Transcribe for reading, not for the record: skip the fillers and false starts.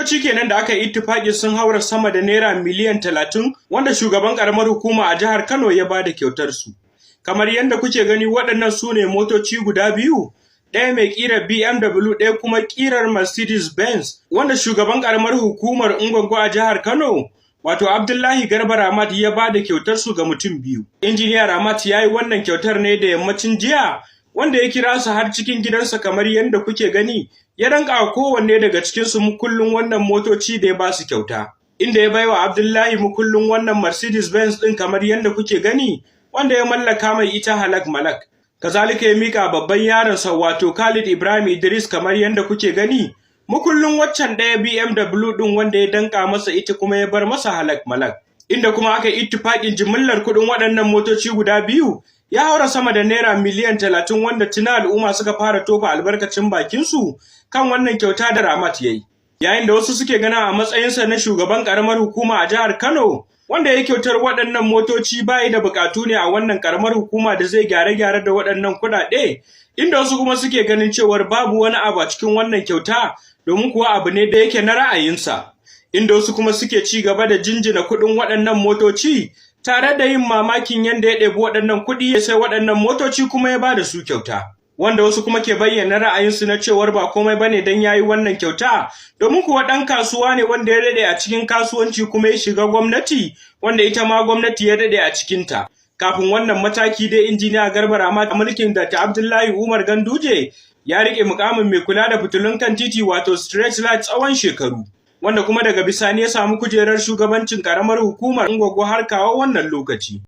Motoci kenan da aka yi ittifaki sun haura sama da naira miliyan 30 wanda shugaban karamar hukuma a jihar Kano ya bada kyautar su. Kamar yadda kuke gani waɗannan su ne motoci guda biyu, ɗaya mai ƙirar BMW ɗaya kuma ƙirar Mercedes Benz wanda shugaban karamar hukumar Ungogo a jihar Kano wato Abdullahi Garba Ramat ya bada kyautar su ga mutum biyu. Injiniya Ramat ya yi wannan kyautar ne da yammacin jiya wanda ya kira su har cikin gidansa kamar yadda kuke gani. Ya danka kowanne daga cikin su mukullin wannan motoci da ya ba su kyauta, inda ya baiwa Abdullahi mukullin wannan Mercedes Benz din kamar yadda kuke gani wanda ya mallaka mai ita halak malak. Kazalika ya mika babban yaronsa wato Khalid Ibrahim Idris kamar yadda kuke gani mukullin waccan ɗaya BMW din wanda ya danka masa ita kuma ya bar masa halak malak. Inda kuma aka yi ittifaƙin jimillar kuɗin waɗannan motoci guda biyu ya haura sama da naira miliyan 30 wanda tuna al'umma suka fara tofa albarkacin bakinsu kan wannan kyauta da Ramat ya yi. Yayin da wasu suke gana a matsayinsa na shugaban ƙaramar hukuma a jihar Kano wanda ya kyautar waɗannan motoci bayi da buƙatu ne a wannan ƙaramar hukuma da zai gyare-gyare da waɗannan kuɗaɗe, inda wasu kuma suke ganin cewar babu wani abu a cikin wannan kyauta domin kuwa abu ne da yake na ra'ayinsa. Inda wasu kuma suke ci gaba da jinjina kuɗin waɗannan motoci tare da yin mamakin yadda ya ɗebi waɗannan kuɗi ya sai waɗannan motoci kuma ya ba da su kyauta. Wanda wasu kuma ke bayyana ra'ayinsu na cewar ba komai bane dan yayi wannan kyauta, domin kuwa ɗan kasuwa ne wanda ya daɗe a cikin kasuwanci kuma ya shiga gwamnati wanda ita ma gwamnati ya daɗe a cikinta. Kafin wannan mataki dai injiniya Garba Ramat a mulkin Dr. Abdullahi Umar Ganduje ya riƙe mukamin mai kula da fitilun kan titi wato street light tsawon shekaru. Wanda kuma daga bisani ya samu kujerar shugabancin karamar hukumar Ungogo har kawo wannan lokaci.